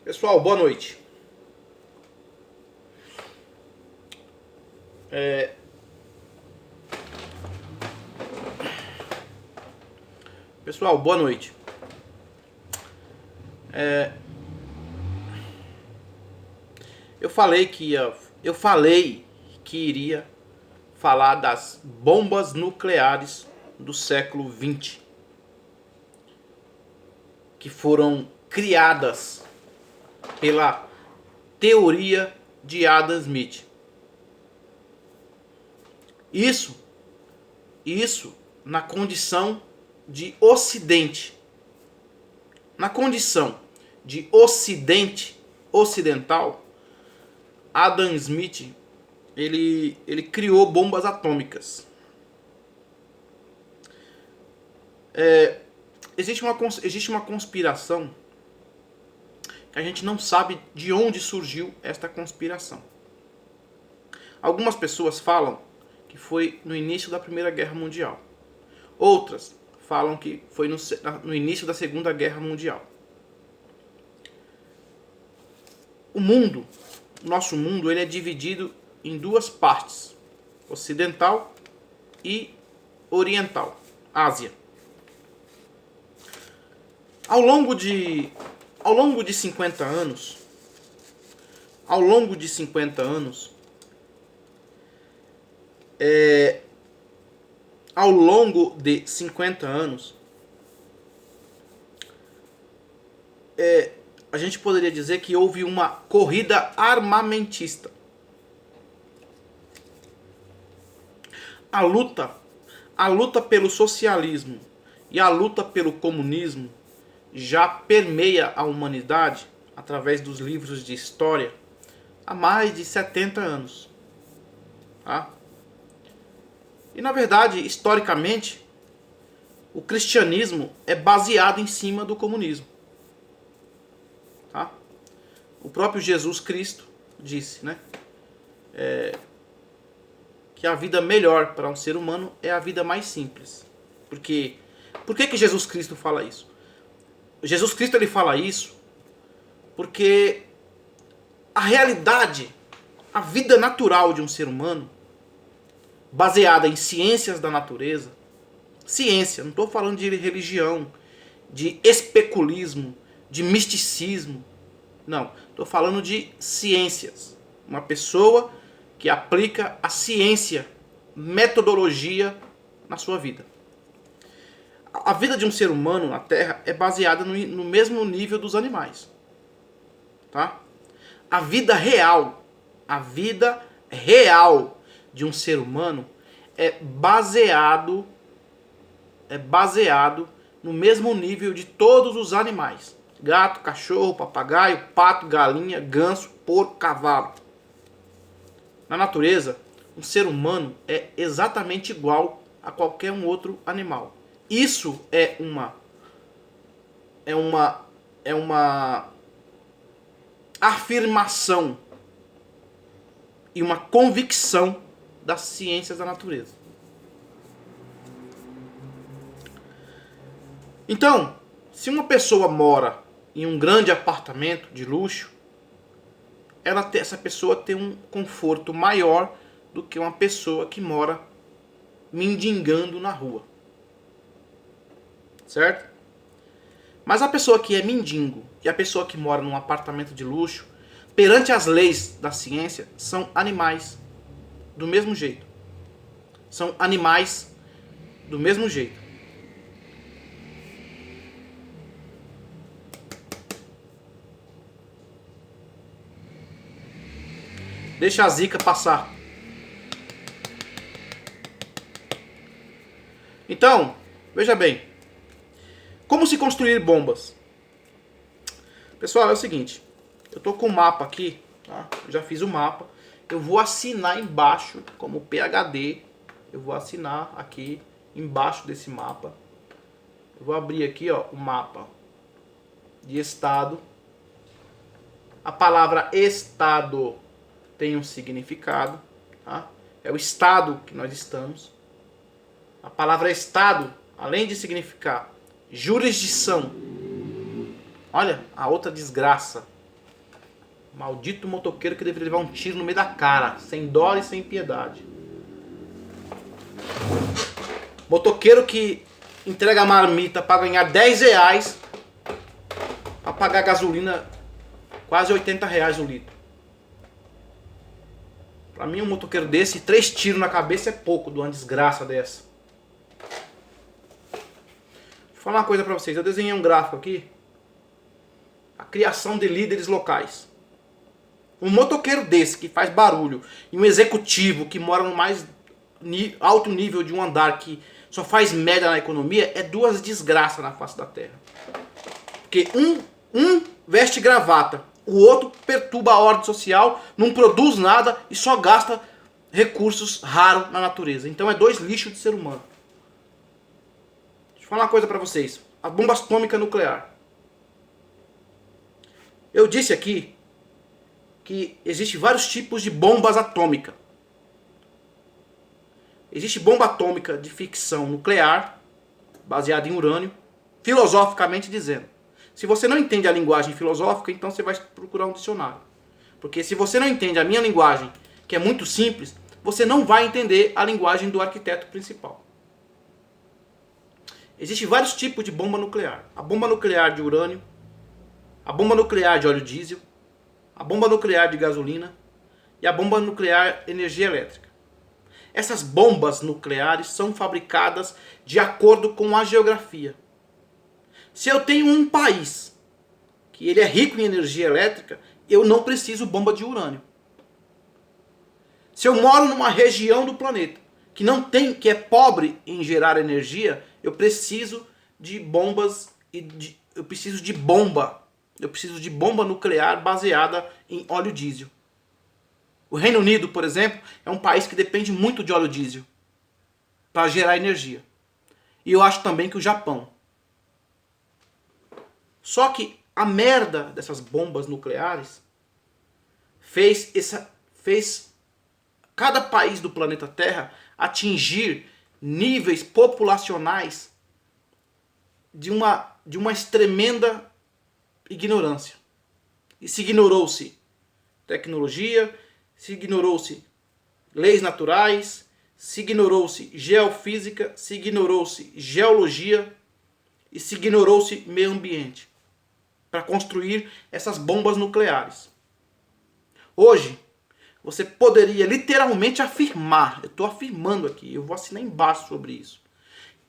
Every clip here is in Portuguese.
Pessoal, boa noite. Pessoal, boa noite. Eu falei que iria falar das bombas nucleares do século XX, que foram criadas pela teoria de Adam Smith. Isso na condição de Ocidente. Na condição de Ocidente, ocidental, Adam Smith ele criou bombas atômicas. Existe uma conspiração que a gente não sabe de onde surgiu esta conspiração. Algumas pessoas falam que foi no início da Primeira Guerra Mundial. Outras falam que foi no início da Segunda Guerra Mundial. Nosso mundo, ele é dividido em duas partes: ocidental e oriental, Ásia. Ao longo de 50 anos, ao longo de 50 anos, a gente poderia dizer que houve uma corrida armamentista. A luta pelo socialismo e a luta pelo comunismo já permeia a humanidade através dos livros de história há mais de 70 anos. Tá? E na verdade, historicamente, o cristianismo é baseado em cima do comunismo. Tá? O próprio Jesus Cristo disse, né, que a vida melhor para um ser humano é a vida mais simples. Por que Jesus Cristo fala isso? Jesus Cristo ele fala isso porque a realidade, a vida natural de um ser humano, baseada em ciências da natureza, ciência, não estou falando de religião, de especulismo, de misticismo, não, estou falando de ciências. Uma pessoa que aplica a ciência, metodologia na sua vida. A vida de um ser humano na Terra é baseada no mesmo nível dos animais. Tá? A vida real de um ser humano é baseado no mesmo nível de todos os animais. Gato, cachorro, papagaio, pato, galinha, ganso, porco, cavalo. Na natureza, um ser humano é exatamente igual a qualquer um outro animal. Isso é uma afirmação e uma convicção das ciências da natureza. Então, se uma pessoa mora em um grande apartamento de luxo, essa pessoa tem um conforto maior do que uma pessoa que mora mendigando na rua. Certo? Mas a pessoa que é mendigo e a pessoa que mora num apartamento de luxo, perante as leis da ciência, são animais do mesmo jeito. São animais do mesmo jeito. Deixa a zica passar. Então, veja bem. Como se construir bombas? Pessoal, é o seguinte. Eu tô com o mapa aqui. Tá? Eu já fiz o mapa. Eu vou assinar embaixo, como PhD. Eu vou assinar aqui embaixo desse mapa. Eu vou abrir aqui, ó, o mapa de estado. A palavra estado tem um significado. Tá? É o estado que nós estamos. A palavra estado, além de significar jurisdição, olha a outra desgraça, Maldito motoqueiro que deveria levar um tiro no meio da cara, sem dó e sem piedade. Motoqueiro que entrega a marmita para ganhar 10 reais, para pagar gasolina quase 80 reais o litro. Para mim, um motoqueiro desse, 3 tiros na cabeça é pouco de uma desgraça dessa. Vou falar uma coisa para vocês. Eu desenhei um gráfico aqui. A criação de líderes locais. Um motoqueiro desse que faz barulho e um executivo que mora no mais alto nível de um andar que só faz média na economia é 2 desgraças na face da terra. Porque um veste gravata, o outro perturba a ordem social, não produz nada e só gasta recursos raros na natureza. Então é 2 lixos de ser humano. Deixa eu falar uma coisa para vocês. A bomba atômica nuclear. Eu disse aqui que existem vários tipos de bombas atômicas. Existe bomba atômica de ficção nuclear, baseada em urânio, filosoficamente dizendo. Se você não entende a linguagem filosófica, então você vai procurar um dicionário. Porque se você não entende a minha linguagem, que é muito simples, você não vai entender a linguagem do arquiteto principal. Existem vários tipos de bomba nuclear. A bomba nuclear de urânio, a bomba nuclear de óleo diesel, a bomba nuclear de gasolina e a bomba nuclear energia elétrica. Essas bombas nucleares são fabricadas de acordo com a geografia. Se eu tenho um país que ele é rico em energia elétrica, eu não preciso bomba de urânio. Se eu moro numa região do planeta que é pobre em gerar energia, eu preciso de bombas eu preciso de bomba nuclear baseada em óleo diesel. O Reino Unido, por exemplo, é um país que depende muito de óleo diesel para gerar energia. E eu acho também que o Japão. Só que a merda dessas bombas nucleares fez cada país do planeta Terra atingir níveis populacionais de uma tremenda ignorância. E se ignorou-se tecnologia, se ignorou-se leis naturais, se ignorou-se geofísica, se ignorou-se geologia e se ignorou-se meio ambiente para construir essas bombas nucleares. Hoje, você poderia literalmente afirmar, eu estou afirmando aqui, eu vou assinar embaixo sobre isso.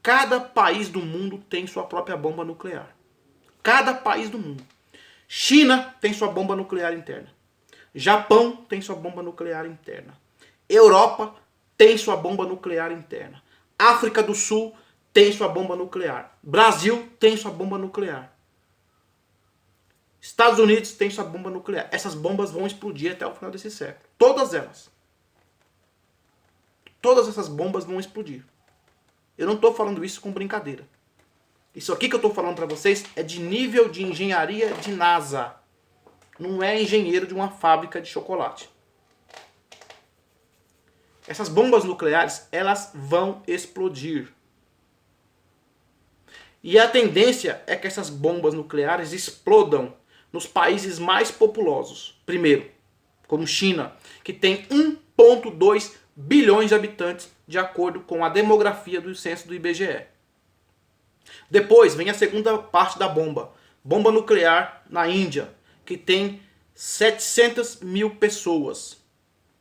Cada país do mundo tem sua própria bomba nuclear. Cada país do mundo. China tem sua bomba nuclear interna. Japão tem sua bomba nuclear interna. Europa tem sua bomba nuclear interna. África do Sul tem sua bomba nuclear. Brasil tem sua bomba nuclear. Estados Unidos tem sua bomba nuclear. Essas bombas vão explodir até o final desse século. Todas elas. Todas essas bombas vão explodir. Eu não estou falando isso com brincadeira. Isso aqui que eu estou falando para vocês é de nível de engenharia de NASA. Não é engenheiro de uma fábrica de chocolate. Essas bombas nucleares, elas vão explodir. E a tendência é que essas bombas nucleares explodam nos países mais populosos. Primeiro, como China, que tem 1,2 bilhões de habitantes, de acordo com a demografia do censo do IBGE. Depois vem a segunda parte da bomba. Bomba nuclear na Índia, que tem 700 mil pessoas,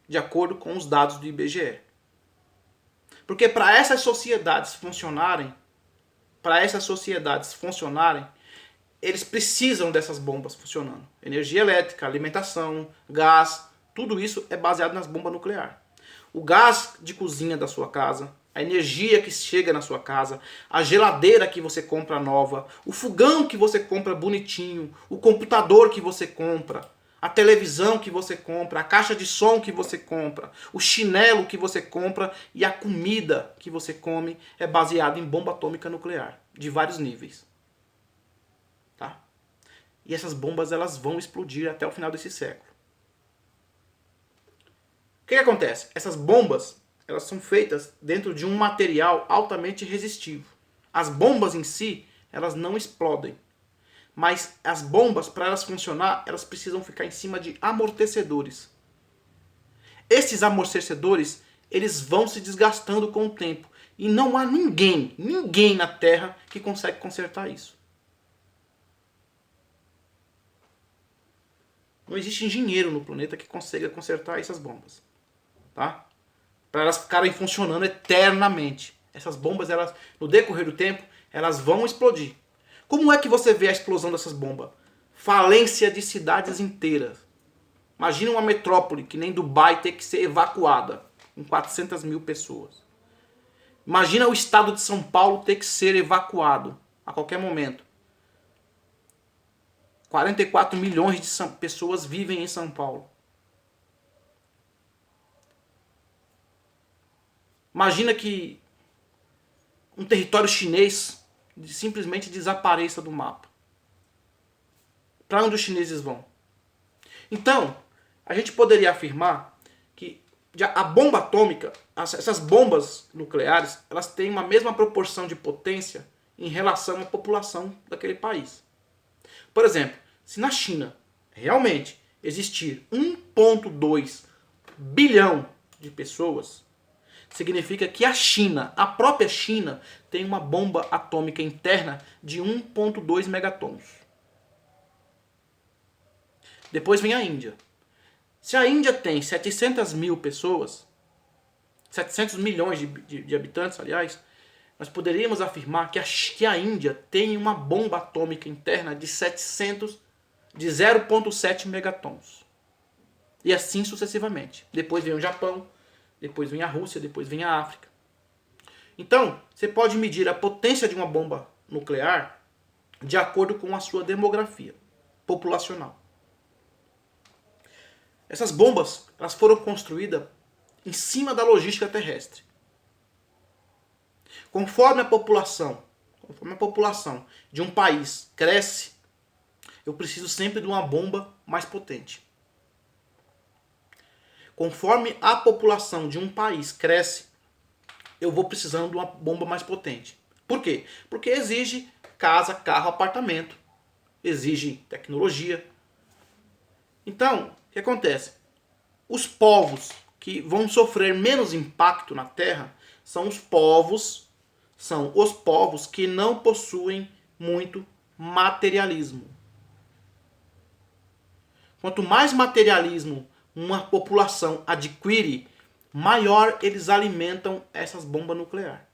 de acordo com os dados do IBGE. Porque para essas sociedades funcionarem, eles precisam dessas bombas funcionando. Energia elétrica, alimentação, gás, tudo isso é baseado nas bombas nucleares. O gás de cozinha da sua casa, a energia que chega na sua casa, a geladeira que você compra nova, o fogão que você compra bonitinho, o computador que você compra, a televisão que você compra, a caixa de som que você compra, o chinelo que você compra e a comida que você come é baseado em bomba atômica nuclear, de vários níveis. Tá? E essas bombas elas vão explodir até o final desse século. O que acontece? Essas bombas elas são feitas dentro de um material altamente resistivo. As bombas em si, elas não explodem. Mas as bombas, para elas funcionar, elas precisam ficar em cima de amortecedores. Esses amortecedores, eles vão se desgastando com o tempo. E não há ninguém na Terra que consegue consertar isso. Não existe engenheiro no planeta que consiga consertar essas bombas. Tá? Para elas ficarem funcionando eternamente. Essas bombas, elas, no decorrer do tempo, elas vão explodir. Como é que você vê a explosão dessas bombas? Falência de cidades inteiras. Imagina uma metrópole que nem Dubai ter que ser evacuada com 400 mil pessoas. Imagina o estado de São Paulo ter que ser evacuado a qualquer momento. 44 milhões de pessoas vivem em São Paulo. Imagina que um território chinês simplesmente desapareça do mapa. Para onde os chineses vão? Então, a gente poderia afirmar que a bomba atômica, essas bombas nucleares, elas têm uma mesma proporção de potência em relação à população daquele país. Por exemplo, se na China realmente existir 1,2 bilhão de pessoas, significa que a China, a própria China, tem uma bomba atômica interna de 1,2 megatons. Depois vem a Índia. Se a Índia tem 700 mil pessoas, 700 milhões de habitantes, aliás, nós poderíamos afirmar que a Índia tem uma bomba atômica interna de 0,7 megatons. E assim sucessivamente. Depois vem o Japão, depois vem a Rússia, depois vem a África. Então, você pode medir a potência de uma bomba nuclear de acordo com a sua demografia populacional. Essas bombas, elas foram construídas em cima da logística terrestre. Conforme a população de um país cresce, eu preciso sempre de uma bomba mais potente. Conforme a população de um país cresce, eu vou precisando de uma bomba mais potente. Por quê? Porque exige casa, carro, apartamento. Exige tecnologia. Então, o que acontece? Os povos que vão sofrer menos impacto na Terra são os povos que não possuem muito materialismo. Quanto mais materialismo uma população adquire, maior eles alimentam essas bombas nucleares.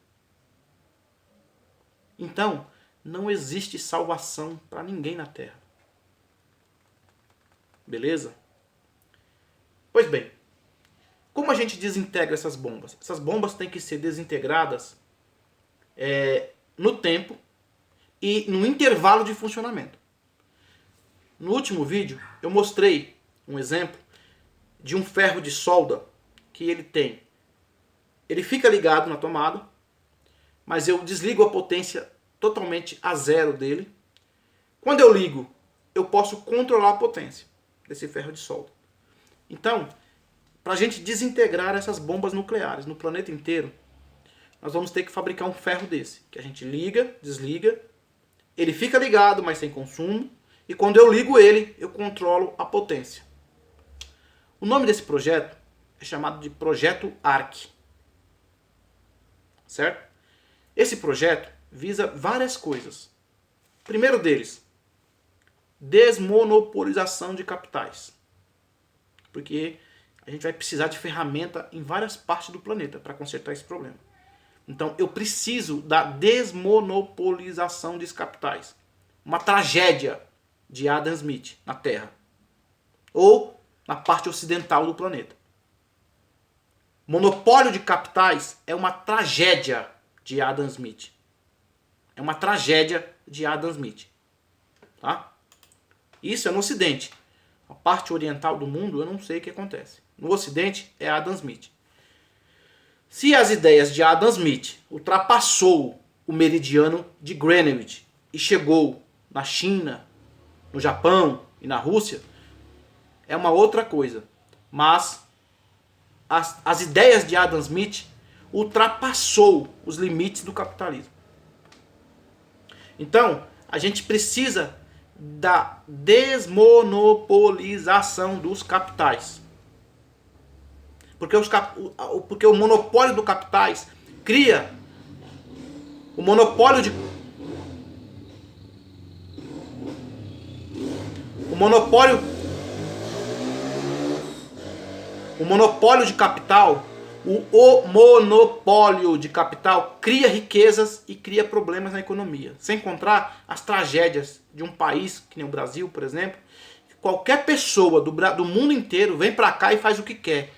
Então, não existe salvação para ninguém na Terra. Beleza? Pois bem, como a gente desintegra essas bombas? Essas bombas têm que ser desintegradas no tempo e no intervalo de funcionamento. No último vídeo, eu mostrei um exemplo de um ferro de solda que ele fica ligado na tomada, mas eu desligo a potência totalmente a zero dele. Quando eu ligo, eu posso controlar a potência desse ferro de solda. Então, para a gente desintegrar essas bombas nucleares no planeta inteiro, nós vamos ter que fabricar um ferro desse, que a gente liga, desliga, ele fica ligado, mas sem consumo, e quando eu ligo ele, eu controlo a potência. O nome desse projeto é chamado de Projeto ARC. Certo? Esse projeto visa várias coisas. Primeiro deles, desmonopolização de capitais. Porque a gente vai precisar de ferramenta em várias partes do planeta para consertar esse problema. Então eu preciso da desmonopolização dos capitais. Uma tragédia de Adam Smith na Terra. Ou na parte ocidental do planeta. Monopólio de capitais é uma tragédia de Adam Smith. É uma tragédia de Adam Smith. Tá? Isso é no Ocidente. A parte oriental do mundo eu não sei o que acontece. No Ocidente é Adam Smith. Se as ideias de Adam Smith ultrapassou o meridiano de Greenwich e chegou na China, no Japão e na Rússia, é uma outra coisa. Mas as ideias de Adam Smith ultrapassou os limites do capitalismo. Então, a gente precisa da desmonopolização dos capitais. Porque o monopólio do capitais cria o monopólio de capital. O monopólio de capital cria riquezas e cria problemas na economia. Sem contar as tragédias de um país, que nem o Brasil, por exemplo. Qualquer pessoa do mundo inteiro vem pra cá e faz o que quer.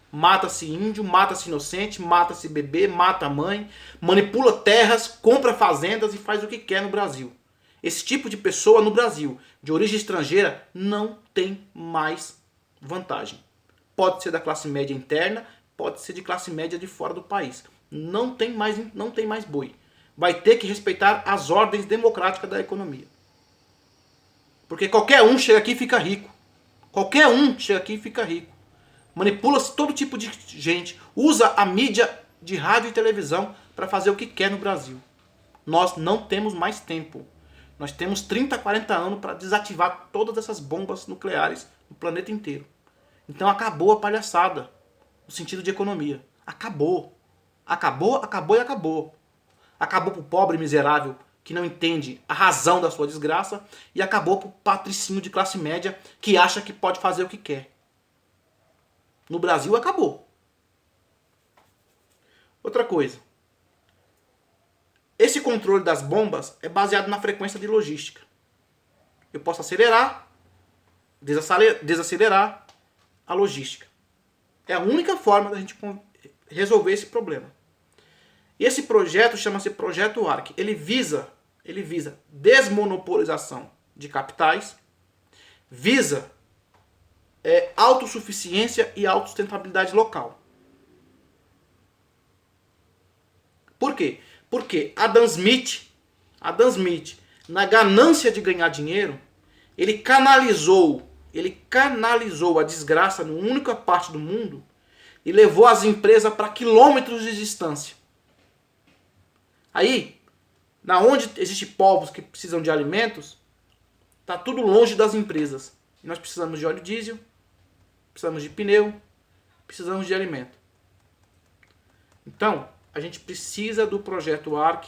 Mata-se índio, mata-se inocente, mata-se bebê, mata a mãe, manipula terras, compra fazendas e faz o que quer no Brasil. Esse tipo de pessoa no Brasil, de origem estrangeira, não tem mais vantagem. Pode ser da classe média interna, pode ser de classe média de fora do país. Não tem mais boi. Vai ter que respeitar as ordens democráticas da economia. Porque qualquer um chega aqui e fica rico. Qualquer um chega aqui e fica rico. Manipula-se todo tipo de gente. Usa a mídia de rádio e televisão para fazer o que quer no Brasil. Nós não temos mais tempo. Nós temos 30, 40 anos para desativar todas essas bombas nucleares no planeta inteiro. Então acabou a palhaçada. No sentido de economia. Acabou. Acabou, acabou e acabou. Acabou pro pobre miserável que não entende a razão da sua desgraça e acabou pro patricinho de classe média que acha que pode fazer o que quer. No Brasil acabou. Outra coisa. Esse controle das bombas é baseado na frequência de logística. Eu posso acelerar, desacelerar a logística. É a única forma da gente resolver esse problema. E esse projeto chama-se Projeto ARC. Ele visa desmonopolização de capitais, visa autossuficiência e autossustentabilidade local. Por quê? Porque Adam Smith, na ganância de ganhar dinheiro, ele canalizou a desgraça numa única parte do mundo e levou as empresas para quilômetros de distância. Aí, na onde existem povos que precisam de alimentos, está tudo longe das empresas. E nós precisamos de óleo diesel, precisamos de pneu, precisamos de alimento. Então, a gente precisa do projeto ARC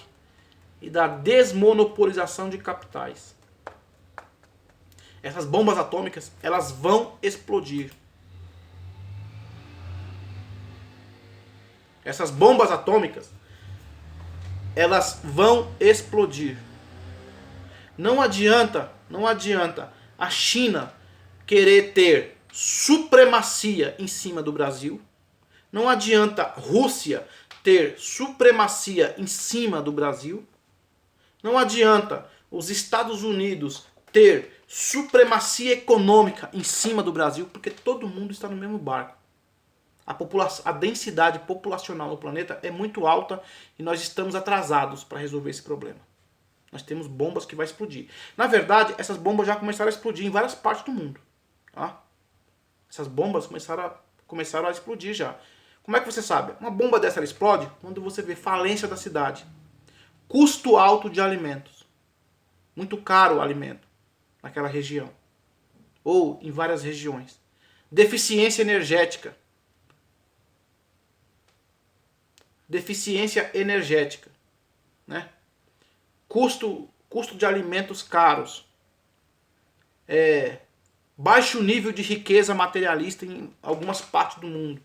e da desmonopolização de capitais. Essas bombas atômicas, elas vão explodir. Essas bombas atômicas, elas vão explodir. Não adianta a China querer ter supremacia em cima do Brasil. Não adianta a Rússia ter supremacia em cima do Brasil. Não adianta os Estados Unidos ter supremacia econômica em cima do Brasil, porque todo mundo está no mesmo barco. A densidade populacional no planeta é muito alta e nós estamos atrasados para resolver esse problema. Nós temos bombas que vão explodir. Na verdade, essas bombas já começaram a explodir em várias partes do mundo. Tá? Essas bombas começaram a explodir já. Como é que você sabe? Uma bomba dessa ela explode quando você vê falência da cidade. Custo alto de alimentos. Muito caro o alimento naquela região. Ou em várias regiões. Deficiência energética. Né? Custo de alimentos caros. Baixo nível de riqueza materialista em algumas partes do mundo.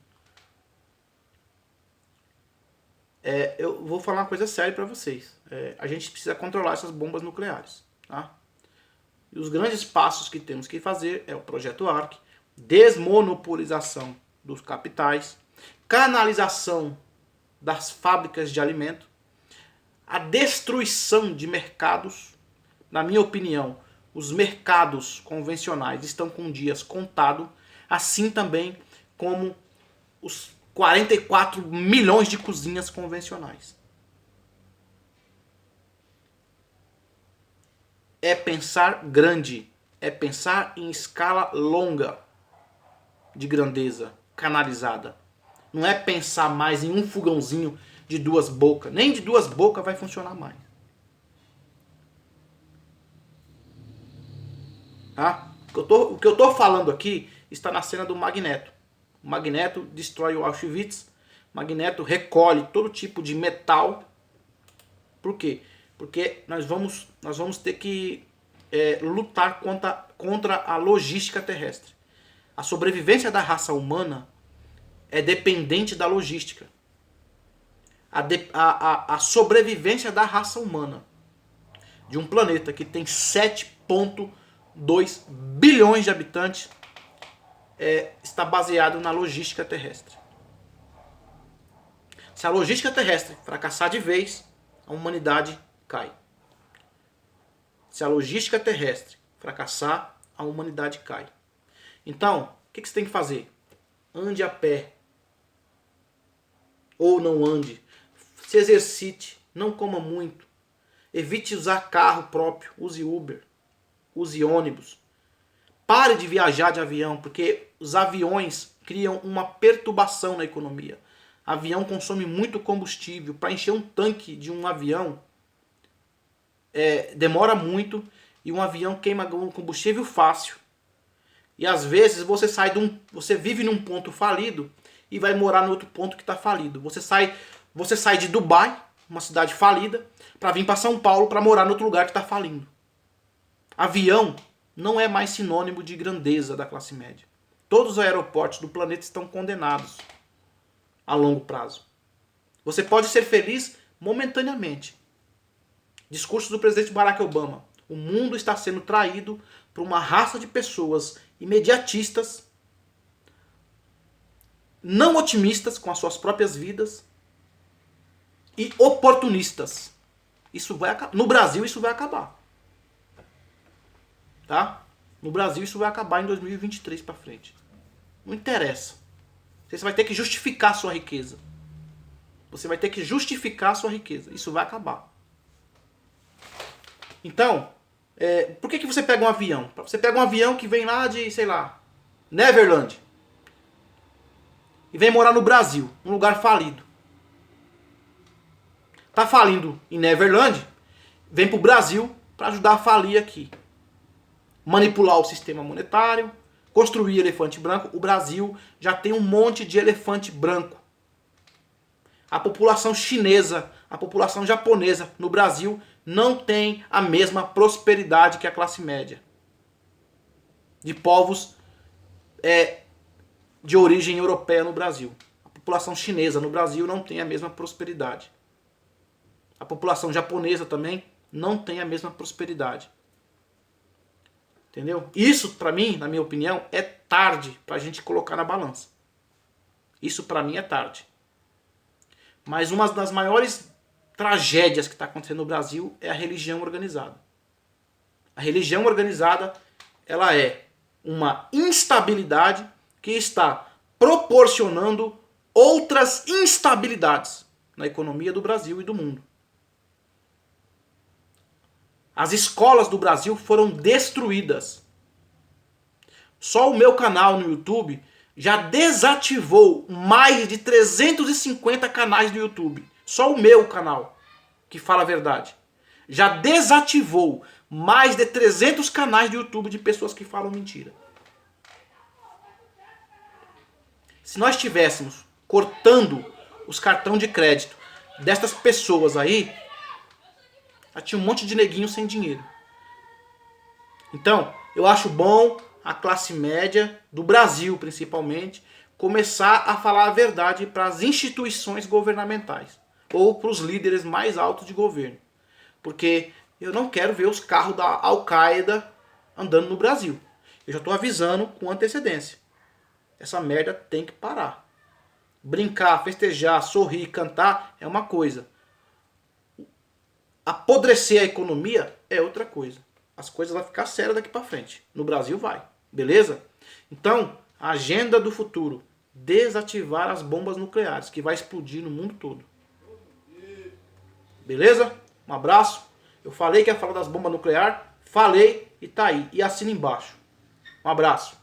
Eu vou falar uma coisa séria para vocês. A gente precisa controlar essas bombas nucleares. Tá? E os grandes passos que temos que fazer é o Projeto ARC, desmonopolização dos capitais, canalização das fábricas de alimento, a destruição de mercados. Na minha opinião, os mercados convencionais estão com dias contados, assim também como os 44 milhões de cozinhas convencionais. É pensar grande, é pensar em escala longa de grandeza, canalizada. Não é pensar mais em um fogãozinho de 2 bocas. Nem de 2 bocas vai funcionar mais. Tá? O que eu tô falando aqui está na cena do Magneto. O Magneto destrói o Auschwitz. O Magneto recolhe todo tipo de metal. Por quê? Porque nós vamos ter que lutar contra a logística terrestre. A sobrevivência da raça humana é dependente da logística. A sobrevivência da raça humana de um planeta que tem 7,2 bilhões de habitantes está baseado na logística terrestre. Se a logística terrestre fracassar de vez, a humanidade cai. Se a logística terrestre fracassar, a humanidade cai. Então, o que você tem que fazer? Ande a pé. Ou não ande. Se exercite. Não coma muito. Evite usar carro próprio. Use Uber. Use ônibus. Pare de viajar de avião, porque os aviões criam uma perturbação na economia. Avião consome muito combustível. Para encher um tanque de um avião, demora muito. E um avião queima um combustível fácil. E às vezes você vive num ponto falido e vai morar no outro ponto que está falido. Você sai de Dubai, uma cidade falida, para vir para São Paulo para morar no outro lugar que está falindo. Avião não é mais sinônimo de grandeza da classe média. Todos os aeroportos do planeta estão condenados a longo prazo. Você pode ser feliz momentaneamente. Discurso do presidente Barack Obama. O mundo está sendo traído por uma raça de pessoas imediatistas, não otimistas com as suas próprias vidas e oportunistas. No Brasil isso vai acabar. Tá? No Brasil isso vai acabar em 2023 para frente. Não interessa. Você vai ter que justificar a sua riqueza. Você vai ter que justificar a sua riqueza. Isso vai acabar. Então, por que você pega um avião? Você pega um avião que vem lá de, sei lá, Neverland. E vem morar no Brasil, um lugar falido. Tá falindo em Neverland, vem pro Brasil para ajudar a falir aqui. Manipular o sistema monetário, construir elefante branco. O Brasil já tem um monte de elefante branco. A população chinesa, a população japonesa no Brasil não tem a mesma prosperidade que a classe média. De povos de origem europeia no Brasil. A população chinesa no Brasil não tem a mesma prosperidade. A população japonesa também não tem a mesma prosperidade. Entendeu? Isso, pra mim, na minha opinião, é tarde pra gente colocar na balança. Isso pra mim é tarde. Mas uma das maiores tragédias que está acontecendo no Brasil é a religião organizada. A religião organizada, ela é uma instabilidade que está proporcionando outras instabilidades na economia do Brasil e do mundo. As escolas do Brasil foram destruídas. Só o meu canal no YouTube já desativou mais de 350 canais do YouTube. Só o meu canal, que fala a verdade, já desativou mais de 300 canais do YouTube de pessoas que falam mentira. Se nós estivéssemos cortando os cartões de crédito destas pessoas aí, já tinha um monte de neguinho sem dinheiro. Então, eu acho bom a classe média do Brasil, principalmente, começar a falar a verdade para as instituições governamentais ou para os líderes mais altos de governo. Porque eu não quero ver os carros da Al-Qaeda andando no Brasil. Eu já estou avisando com antecedência. Essa merda tem que parar. Brincar, festejar, sorrir, cantar é uma coisa. Apodrecer a economia é outra coisa. As coisas vão ficar sérias daqui para frente. No Brasil vai. Beleza? Então, a agenda do futuro. Desativar as bombas nucleares, que vai explodir no mundo todo. Beleza? Um abraço. Eu falei que ia falar das bombas nucleares. Falei e tá aí. E assina embaixo. Um abraço.